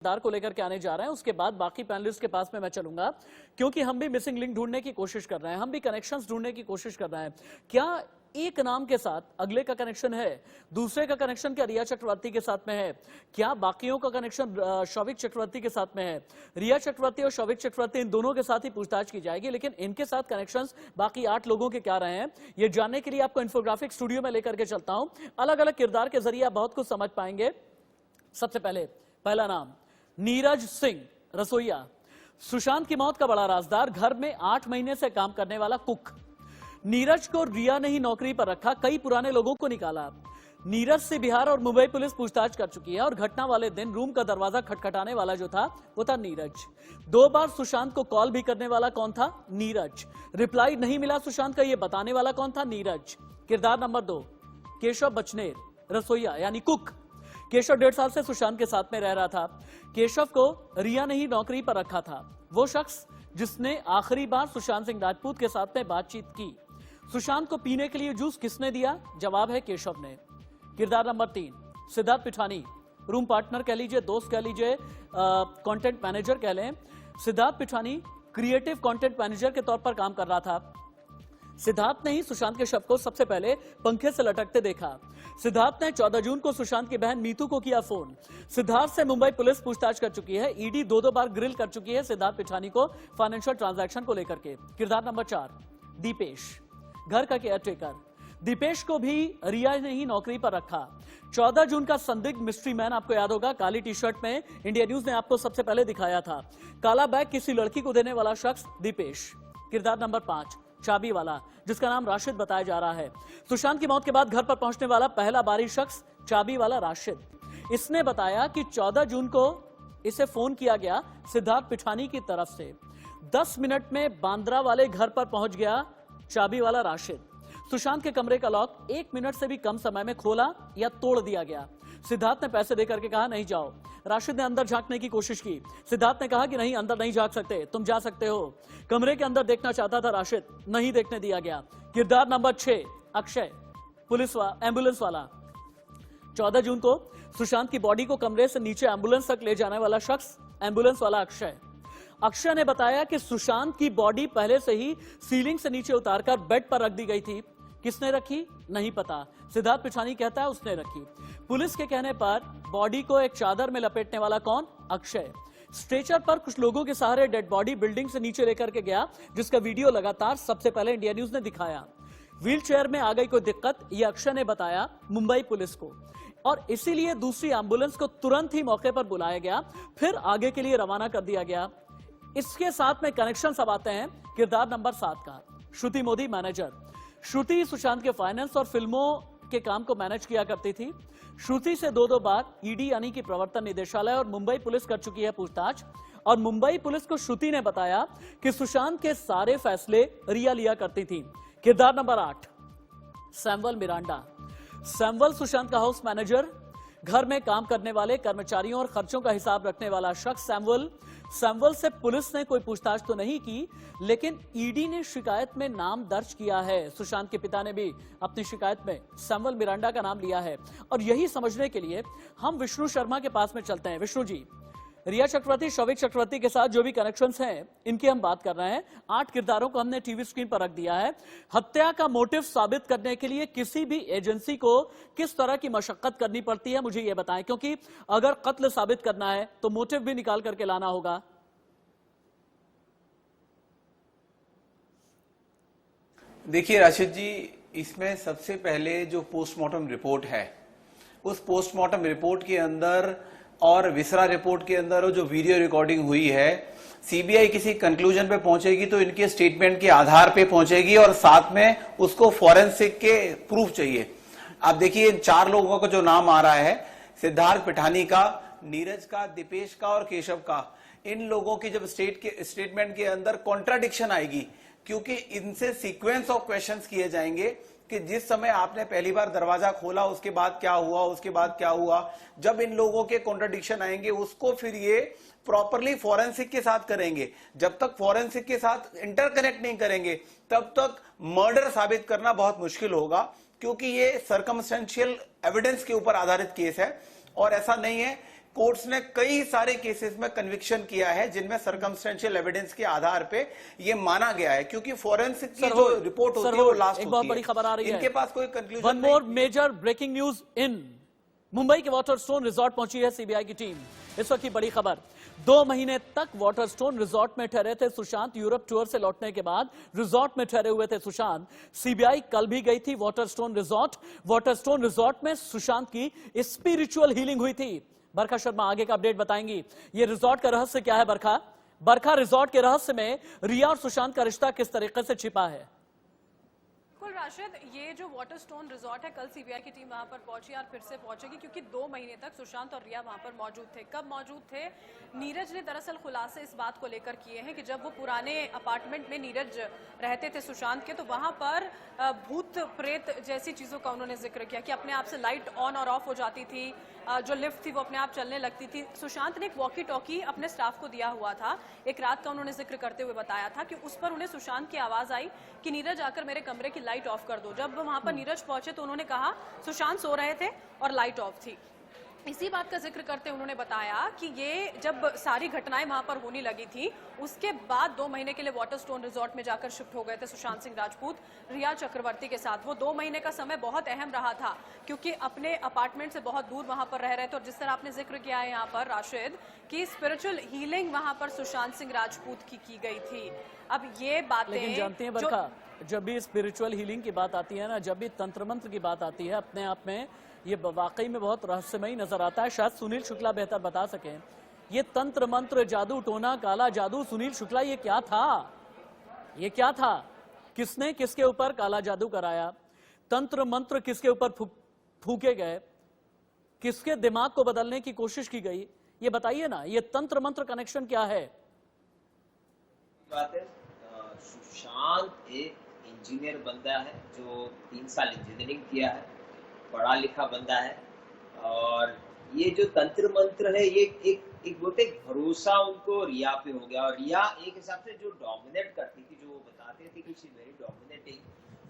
किरदार को लेकर के आने जा रहे हैं। उसके बाद बाकी पैनलिस्ट के पास में मैं चलूंगा, क्योंकि हम भी मिसिंग लिंक ढूंढने की कोशिश कर रहे हैं, हम भी कनेक्शंस ढूंढने की कोशिश कर रहे हैं। क्या एक नाम के साथ अगले का कनेक्शन है, दूसरे का कनेक्शन क्या रिया चक्रवर्ती के साथ में है, क्या बाकियों का कनेक्शन शौविक चक्रवर्ती के साथ में है? रिया चक्रवर्ती और शौविक चक्रवर्ती इन दोनों के साथ ही पूछताछ की जाएगी, लेकिन इनके साथ कनेक्शंस बाकी 8 लोगों के क्या रहे हैं, ये जानने के लिए आपको इन्फोग्राफिक स्टूडियो में लेकर के चलता हूं। अलग अलग किरदार के जरिए आप बहुत कुछ समझ पाएंगे। सबसे पहले पहला नाम नीरज सिंह, रसोइया। सुशांत की मौत का बड़ा राजदार, घर में 8 महीने से काम करने वाला कुक। नीरज को रिया ने ही नौकरी पर रखा, कई पुराने लोगों को निकाला। नीरज से बिहार और मुंबई पुलिस पूछताछ कर चुकी है और घटना वाले दिन रूम का दरवाजा खटखटाने वाला जो था वो था नीरज। 2 बार सुशांत को कॉल भी करने वाला कौन था? नीरज। रिप्लाई नहीं मिला सुशांत का, ये बताने वाला कौन था? नीरज। किरदार नंबर 2 केशव बचनेर, रसोइया यानी कुक। केशव 1.5 साल से सुशांत के साथ में रह रहा था। केशव को रिया ने ही नौकरी पर रखा था। वो शख्स जिसने आखिरी बार सुशांत सिंह राजपूत के साथ में बातचीत की। सुशांत को पीने के लिए जूस किसने दिया? जवाब है केशव ने। किरदार number 3 Siddharth Pithani, room partner कह लीजिए, दोस्त कह लीजिए, कंटेंट मैनेजर कह लें। Siddharth Pithani creative content manager के तौर पर काम कर रहा था। सिद्धार्थ ने ही सुशांत के शव को सबसे पहले पंखे से लटकते देखा। सिद्धार्थ ने 14 जून को सुशांत की बहन मीतू को किया फोन। सिद्धार्थ से मुंबई पुलिस पूछताछ कर चुकी है। ईडी 2 बार ग्रिल कर चुकी है सिद्धार्थ पिठानी को फाइनेंशियल ट्रांजैक्शन को लेकर के। किरदार नंबर 4 दीपेश, घर का केयरटेकर। दीपेश को भी रिया ने ही नौकरी पर रखा। 14 जून का संदिग्ध मिस्ट्री मैन आपको याद होगा, काली टी शर्ट में इंडिया न्यूज ने आपको सबसे पहले दिखाया था। काला बैग किसी लड़की को देने वाला शख्स दीपेश। किरदार नंबर 5 चाबी वाला, जिसका नाम राशिद बताया जा रहा है। सुशांत की मौत के बाद घर पर पहुंचने वाला पहला बारी शख्स चाबी वाला राशिद। इसने बताया कि 14 जून को इसे फोन किया गया सिद्धार्थ पिठानी की तरफ से। 10 मिनट में बांद्रा वाले घर पर पहुंच गया चाबी वाला राशिद। सुशांत के कमरे का लॉक 1 मिनट से भी कम समय में खोला या तोड़ दिया गया। सिद्धार्थ ने पैसे देकर के कहा नहीं जाओ। राशिद ने अंदर झांकने की कोशिश की। सिद्धार्थ ने कहा कि नहीं, अंदर नहीं झांक सकते, तुम जा सकते हो। कमरे के अंदर देखना चाहता था राशिद, नहीं देखने दिया गया। किरदार नंबर 6 अक्षय, एम्बुलेंस वाला। 14 जून को सुशांत की बॉडी को कमरे से नीचे एम्बुलेंस तक ले जाने वाला शख्स एम्बुलेंस वाला अक्षय। अक्षय ने बताया कि सुशांत की बॉडी पहले से ही सीलिंग से नीचे उतारकर बेड पर रख दी गई थी। किसने रखी नहीं पता। सिद्धार्थ पिठानी कहता है उसने रखी। पुलिस के कहने पर बॉडी को एक चादर में लपेटने वाला कौन? अक्षय। स्ट्रेचर पर कुछ लोगों के सहारे डेड बॉडी बिल्डिंग से नीचे लेकर के गया, जिसका वीडियो लगातार सबसे पहले इंडिया न्यूज ने दिखाया। व्हील चेयर में आ गई कोई दिक्कत, यह अक्षय ने बताया मुंबई पुलिस को, और इसीलिए दूसरी एम्बुलेंस को तुरंत ही मौके पर बुलाया गया, फिर आगे के लिए रवाना कर दिया गया। इसके साथ में कनेक्शन सब आते हैं। किरदार नंबर 7 का श्रुति मोदी, मैनेजर। श्रुति सुशांत के फाइनेंस और फिल्मों के काम को मैनेज किया करती थी। श्रुति से 2 बार ईडी यानी कि प्रवर्तन निदेशालय और मुंबई पुलिस कर चुकी है पूछताछ, और मुंबई पुलिस को श्रुति ने बताया कि सुशांत के सारे फैसले रिया लिया करती थी। किरदार number 8 Samuel Miranda. Samuel Sushant का हाउस मैनेजर, घर में काम करने वाले कर्मचारियों और खर्चों का हिसाब रखने वाला शख्स सैमुअल से पुलिस ने कोई पूछताछ तो नहीं की, लेकिन ईडी ने शिकायत में नाम दर्ज किया है। सुशांत के पिता ने भी अपनी शिकायत में सैमुअल मिरांडा का नाम लिया है। और यही समझने के लिए हम विष्णु शर्मा के पास में चलते हैं। विष्णु जी, रिया चक्रवर्ती, शौविक चक्रवर्ती के साथ जो भी कनेक्शंस हैं इनकी हम बात कर रहे हैं। 8 किरदारों को हमने टीवी स्क्रीन पर रख दिया है। हत्या का मोटिव साबित करने के लिए किसी भी एजेंसी को किस तरह की मशक्कत करनी पड़ती है, मुझे यह बताएं, क्योंकि अगर कत्ल साबित करना है तो मोटिव भी निकाल करके लाना होगा। देखिए राशिद जी, इसमें सबसे पहले जो पोस्टमार्टम रिपोर्ट है, उस पोस्टमार्टम रिपोर्ट के अंदर और विसरा रिपोर्ट के अंदर जो वीडियो रिकॉर्डिंग हुई है, सीबीआई किसी कंक्लूजन पे पहुंचेगी तो इनके स्टेटमेंट के आधार पे पहुंचेगी, और साथ में उसको फॉरेंसिक के प्रूफ चाहिए। आप देखिए इन 4 लोगों का जो नाम आ रहा है, सिद्धार्थ पिठानी का, नीरज का, दीपेश का और केशव का, इन लोगों की जब स्टेटमेंट के अंदर कॉन्ट्राडिक्शन आएगी, क्योंकि इनसे सीक्वेंस ऑफ क्वेश्चंस किए जाएंगे कि जिस समय आपने पहली बार दरवाजा खोला उसके बाद क्या हुआ, उसके बाद क्या हुआ। जब इन लोगों के कॉन्ट्राडिक्शन आएंगे उसको फिर ये प्रॉपरली फॉरेंसिक के साथ करेंगे। जब तक फॉरेंसिक के साथ इंटरकनेक्ट नहीं करेंगे तब तक मर्डर साबित करना बहुत मुश्किल होगा, क्योंकि ये सर्कमस्टेंशियल एविडेंस के ऊपर आधारित केस है। और ऐसा नहीं है कोर्ट्स ने कई सारे केसेस में कन्विक्शन किया है जिनमें सर्कमस्टेंशियल एविडेंस के आधार पे ये माना गया है, क्योंकि फोरेंसिक की जो रिपोर्ट होती है वो लास्ट एक बहुत बड़ी खबर आ रही है, इनके पास कोई conclusion one more major breaking news in Mumbai के वाटरस्टोन रिजॉर्ट पहुंची है सीबीआई की टीम। इस वक्त की बड़ी खबर, 2 महीने तक वाटरस्टोन रिजॉर्ट में ठहरे थे सुशांत। यूरोप टूर से लौटने के बाद रिजॉर्ट में ठहरे हुए थे सुशांत। सीबीआई कल भी गई थी वाटरस्टोन रिजॉर्ट। वाटरस्टोन रिजॉर्ट में सुशांत की स्पिरिचुअल हीलिंग हुई थी। बरखा शर्मा आगे का अपडेट बताएंगी। ये रिजॉर्ट का रहस्य क्या है बरखा रिजॉर्ट के रहस्य में रिया और सुशांत का रिश्ता किस तरीके से छिपा है? राशिद, ये जो वाटरस्टोन रिजॉर्ट है, कल सीबीआई की टीम वहां पर पहुंची और फिर से पहुंचेगी, क्योंकि 2 महीने तक सुशांत और रिया वहां पर मौजूद थे। कब मौजूद थे? नीरज ने दरअसल खुलासे इस बात को लेकर किए हैं कि जब वो पुराने अपार्टमेंट में नीरज रहते थे सुशांत के, तो वहां पर भूत प्रेत जैसी चीजों का उन्होंने जिक्र किया कि अपने आप से लाइट ऑन और ऑफ हो जाती थी, जो लिफ्ट थी वो अपने आप चलने लगती थी। सुशांत ने एक वॉकी टॉकी अपने स्टाफ को दिया हुआ था। एक रात का उन्होंने जिक्र करते हुए बताया था कि उस पर उन्हें सुशांत की आवाज आई कि नीरज आकर मेरे कमरे की लाइट ऑफ कर दो। जब वहां पर नीरज पहुंचे तो उन्होंने कहा सुशांत सो रहे थे और लाइट ऑफ थी। इसी बात का जिक्र करते उन्होंने बताया कि ये जब सारी घटनाएं वहां पर होने लगी थी, उसके बाद 2 महीने के लिए वाटरस्टोन रिजॉर्ट में जाकर शिफ्ट हो गए थे सुशांत सिंह राजपूत रिया चक्रवर्ती के साथ। वो 2 महीने का समय बहुत अहम रहा था, क्योंकि अपने अपार्टमेंट से बहुत दूर वहां पर रह रहे थे। और जिस तरह आपने जिक्र किया है यहाँ पर राशिद कि स्पिरिचुअल हीलिंग वहां पर सुशांत सिंह राजपूत की गई थी। अब ये बातें, लेकिन जानती हैं बरखा, जब भी स्पिरिचुअल हीलिंग की बात आती है ना, जब भी तंत्र मंत्र की बात आती है, अपने आप में ये वाकई में बहुत रहस्यमयी नजर आता है। शायद सुनील शुक्ला बेहतर बता सकें, ये तंत्र मंत्र, जादू टोना, काला जादू, सुनील शुक्ला ये क्या था? ये क्या था? किसने किसके ऊपर काला जादू कराया? तंत्र मंत्र किसके ऊपर फूके गए? किसके दिमाग को बदलने की कोशिश की गई? ये बताइए ना, ये तंत्र मंत्र कनेक्शन क्या है? बात है, सुशांत एक इंजीनियर बंदा है जो 3 साल इंजीनियरिंग किया है, पढ़ा लिखा बंदा है। और ये जो तंत्र मंत्र है, ये एक बोलते भरोसा उनको रिया पे हो गया। और रिया एक हिसाब से जो डोमिनेट करती थी, जो वो बताते थे कि शी वेरी डोमिनेटिंग,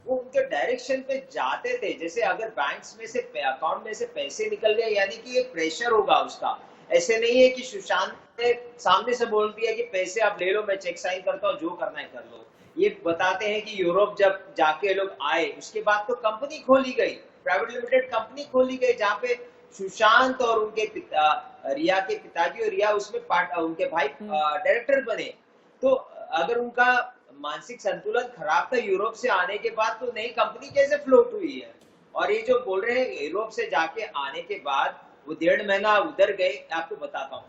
वो उनके डायरेक्शन पे जाते थे। जैसे अगर बैंक्स में से अकाउंट में से पैसे निकल गए, यानी कि ये प्रेशर होगा उसका। ऐसे नहीं है कि सुशांत ने सामने से बोल दिया कि पैसे आप ले लो, मैं चेक साइन करता हूँ, जो करना है कर लो। ये बताते हैं कि यूरोप जब जाके लोग आए, उसके बाद तो कंपनी खोली गई, प्राइवेट लिमिटेड कंपनी खोली गई, जहाँ पे सुशांत और उनके पिता, रिया के पिताजी और रिया उसमें उनके भाई डायरेक्टर बने। तो अगर उनका मानसिक संतुलन खराब था यूरोप से आने के बाद, तो नई कंपनी कैसे फ्लोट हुई है? और ये जो बोल रहे हैं यूरोप से जाके आने के बाद वो 1.5 महीना उधर गए, आपको बताता हूँ।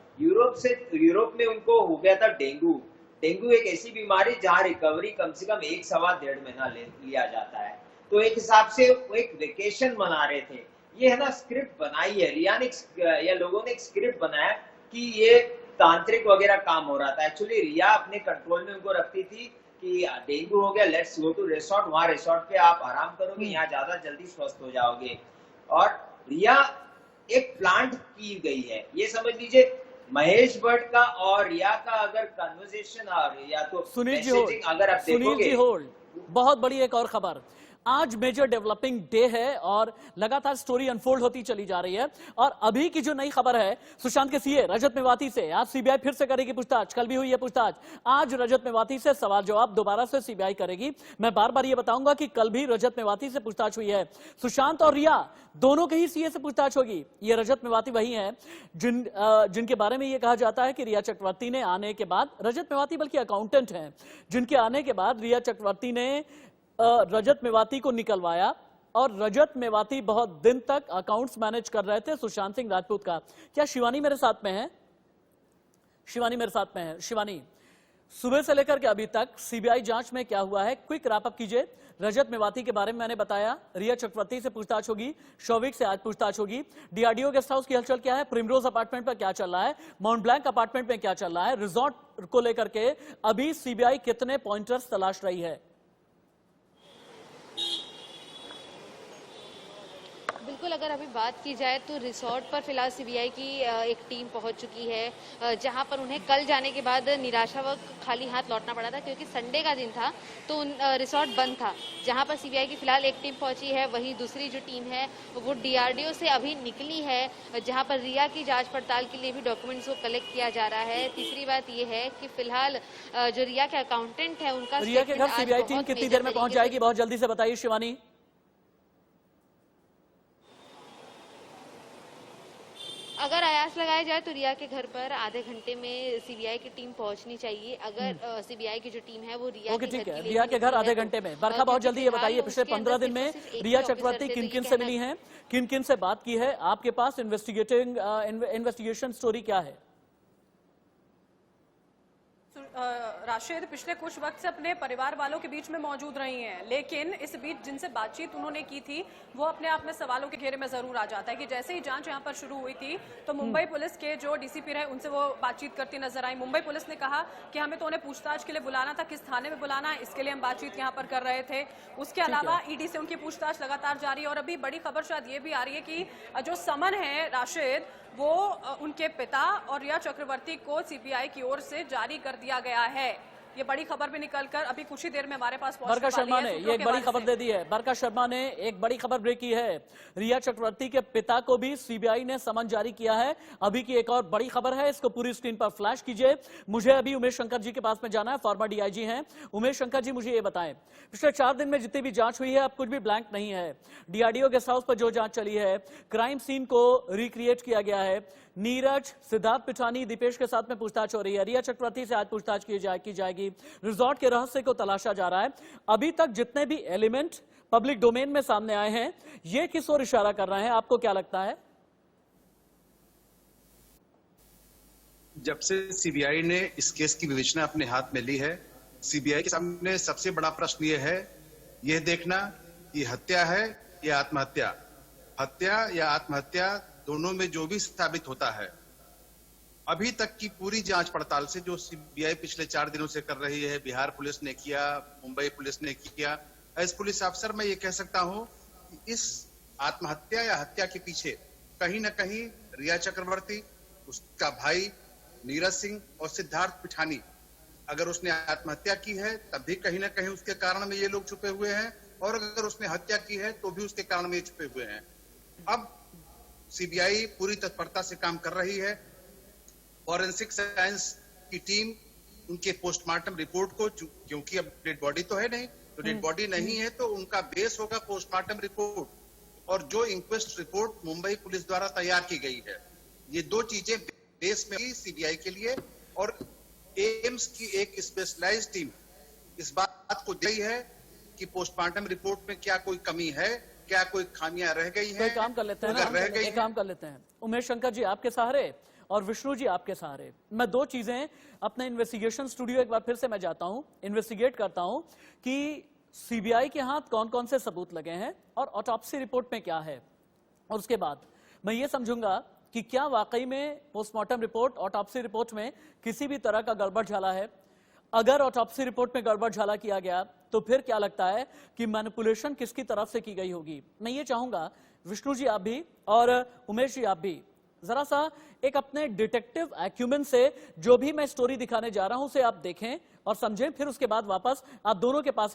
यूरोप में उनको हो गया था डेंगू। डेंगू एक ऐसी बीमारी जहाँ रिकवरी कम से कम 1 सवा 1.5 महीना लिया जाता है। तो एक हिसाब से वो एक वेकेशन मना रहे थे। ये है ना, स्क्रिप्ट बनाई है रिया ने, या लोगों ने एक स्क्रिप्ट बनाया कि ये तांत्रिक वगैरह काम हो रहा था। एक्चुअली रिया अपने कंट्रोल में उनको रखती थी कि डेंगू हो गया, लेट्स गो टू रिसोर्ट, वहां रिसोर्ट पे आप आराम करोगे, यहाँ ज्यादा जल्दी स्वस्थ हो जाओगे। और रिया एक प्लांट की गई है, ये समझ लीजिए। महेश भट्ट का और रिया का अगर कन्वर्सेशन या तो सुनील जी अगर आप देखोगे, बहुत बड़ी एक और खबर, आज मेजर डेवलपिंग डे है और लगातार स्टोरी अनफोल्ड होती चली जा रही है। और अभी की जो नई खबर है, सुशांत के सीए रजत मेवाती से आज सीबीआई फिर से करेगी पूछताछ। कल भी हुई है पूछताछ, आज रजत मेवाती से सवाल जवाब दोबारा से सीबीआई करेगी। मैं बार बार ये बताऊंगा कि कल भी रजत मेवाती से पूछताछ हुई है। सुशांत और रिया दोनों के ही सीए से पूछताछ होगी। ये रजत मेवाती वही हैं जिनके बारे में ये कहा जाता है कि रिया चक्रवर्ती ने आने के बाद, रजत मेवाती बल्कि अकाउंटेंट हैं, जिनके आने के बाद रिया चक्रवर्ती ने रजत मेवाती को निकलवाया। और रजत मेवाती बहुत दिन तक अकाउंट्स मैनेज कर रहे थे सुशांत सिंह राजपूत का। क्या शिवानी मेरे साथ में है? शिवानी मेरे साथ में है। शिवानी, सुबह से लेकर के अभी तक सीबीआई जांच में क्या हुआ है, क्विक रैप अप कीजिए। रजत मेवाती के बारे में मैंने बताया, रिया चक्रवर्ती से पूछताछ होगी, शौविक से आज पूछताछ होगी। डीआरडीओ गेस्ट हाउस की हलचल क्या है, प्रिमरोज अपार्टमेंट पर क्या चल रहा है, माउंट ब्लैंक अपार्टमेंट में क्या चल रहा है, रिजॉर्ट को लेकर के अभी सीबीआई कितने पॉइंटर्स तलाश रही है? बिल्कुल, अगर अभी बात की जाए तो रिसोर्ट पर फिलहाल सीबीआई की एक टीम पहुंच चुकी है, जहां पर उन्हें कल जाने के बाद निराशा व खाली हाथ लौटना पड़ा था, क्योंकि संडे का दिन था तो रिसोर्ट बंद था। जहां पर सीबीआई की फिलहाल एक टीम पहुंची है, वहीं दूसरी जो टीम है वो डीआरडीओ से अभी निकली है, जहां पर रिया की जांच पड़ताल के लिए भी डॉक्यूमेंट्स को कलेक्ट किया जा रहा है। तीसरी बात ये है कि फिलहाल जो रिया के अकाउंटेंट है उनका रिया के घर स्टेटमेंट आज सीबीआई टीम बहुत कितनी मेजर देर में पहुंच तरीके से जाएगी, बहुत जल्दी से बताइए शिवानी। अगर आयास लगाया जाए तो रिया के घर पर आधे घंटे में सीबीआई की टीम पहुंचनी चाहिए। अगर सीबीआई की जो टीम है वो रिया ओके, के ठीक घर है। के लिए रिया के घर निकली आधे है तो, घंटे में। बरखा, बहुत जल्दी ये क्योंकि बताइए, फिलहाल पिछले उसके 15 अंदर दिन में सिर्फ एक ही रिया ऑफिसर चक्रवर्ती थे, तो किन ये किन से कहना मिली हैं, किन किन से बात की है, आपके पास इन्वेस्टिगेशन स्टोरी क्या है? राशिद पिछले कुछ वक्त से अपने परिवार वालों के बीच में मौजूद रही हैं, लेकिन इस बीच जिनसे बातचीत उन्होंने की थी वो अपने आप में सवालों के घेरे में जरूर आ जाता है कि जैसे ही जांच यहां पर शुरू हुई थी तो मुंबई पुलिस के जो डीसीपी रहे उनसे वो बातचीत करती नजर आई। मुंबई पुलिस ने कहा कि हमें तो उन्हें पूछताछ के लिए बुलाना था, किस थाने में बुलाना है इसके लिए हम बातचीत यहां पर कर रहे थे। उसके अलावा ईडी से उनकी पूछताछ लगातार जारी है और अभी बड़ी खबर शायद ये भी आ रही है कि जो समन है राशिद वो उनके पिता और रिया चक्रवर्ती को सीबीआई की ओर से जारी कर दिया गया है। ये बड़ी खबर भी निकलकर अभी कुछ ही देर में हमारे पास बरका शर्मा ने ये एक बड़ी खबर से। दे दी है। बरका शर्मा ने एक बड़ी खबर ब्रेक की है, रिया चक्रवर्ती के पिता को भी सीबीआई ने समन जारी किया है। अभी की एक और बड़ी खबर है, इसको पूरी स्क्रीन पर फ्लैश कीजिए। मुझे अभी उमेश शंकर जी के पास में जाना है, फॉर्मर डीआईजी हैं। उमेश शंकर जी, मुझे ये बताएं, पिछले 4 दिन में जितनी भी जांच हुई है अब कुछ भी ब्लैंक नहीं है। डीआरडीओ गेस्ट हाउस पर जो जांच चली है, क्राइम सीन को रिक्रिएट किया गया है, नीरज, सिद्धार्थ पिठानी, दीपेश के साथ में पूछताछ हो रही है, रिया चक्रवर्ती से आज पूछताछ की जाएगी, रिजॉर्ट के रहस्य को तलाशा जा रहा है। अभी तक जितने भी एलिमेंट पब्लिक डोमेन में सामने आए हैं ये किस ओर इशारा कर रहे हैं, आपको क्या लगता है? जब से सीबीआई ने इस केस की विवेचना अपने हाथ में ली है, सीबीआई के सामने सबसे बड़ा प्रश्न यह है, यह देखना कि हत्या है या आत्महत्या। हत्या या आत्महत्या दोनों में जो भी साबित होता है, अभी तक की पूरी जांच पड़ताल से जो सीबीआई पिछले 4 दिनों से कर रही है, बिहार पुलिस ने किया, मुंबई पुलिस ने किया, एज पुलिस अफसर मैं ये कह सकता हूं कि इस आत्महत्या या हत्या के पीछे कहीं ना कहीं रिया चक्रवर्ती, उसका भाई नीरज सिंह और सिद्धार्थ पिठानी, अगर उसने आत्महत्या की है तब भी कहीं ना कहीं उसके कारण में ये लोग छुपे हुए हैं, और अगर उसने हत्या की है तो भी उसके कारण में ये छुपे हुए हैं। अब सीबीआई पूरी तत्परता से काम कर रही है। फॉरेंसिक साइंस की टीम उनके पोस्टमार्टम रिपोर्ट को, क्योंकि अब डेड बॉडी तो है नहीं, तो डेड बॉडी नहीं है तो उनका बेस होगा पोस्टमार्टम रिपोर्ट, और जो इंक्वेस्ट रिपोर्ट मुंबई पुलिस द्वारा तैयार की गई है, ये 2 चीजें बेस में सीबीआई के लिए। और एम्स की एक स्पेशलाइज्ड टीम इस बात को देख रही है कि पोस्टमार्टम रिपोर्ट में क्या कोई कमी है, क्या कोई खामियां रह गई हैं। एक काम कर लेते हैं अगर रह ना, गई एक काम कर लेते हैं, उमेश शंकर जी आपके सहारे और विष्णु जी आपके सहारे, मैं 2 चीजें अपने इन्वेस्टिगेशन स्टूडियो एक बार फिर से मैं जाता हूं, इन्वेस्टिगेट करता हूं कि सीबीआई के हाथ कौन कौन से सबूत लगे हैं और ऑटोप्सी रिपोर्ट में क्या है, और उसके बाद मैं ये समझूंगा कि क्या वाकई में पोस्टमार्टम रिपोर्ट, ऑटोप्सी रिपोर्ट में किसी भी तरह का गड़बड़ झाला है। अगर ऑटोप्सी रिपोर्ट में गड़बड़ झाला किया गया तो फिर क्या लगता है कि मैनिपुलेशन किसकी तरफ से की गई होगी। मैं ये चाहूंगा विष्णु जी आप भी और उमेश जी आप भी जरा सा एक अपने डिटेक्टिव एक्यूमेन से जो भी मैं स्टोरी दिखाने जा रहा हूं उसे आप देखें और समझें, फिर उसके बाद वापस आप दोनों के पास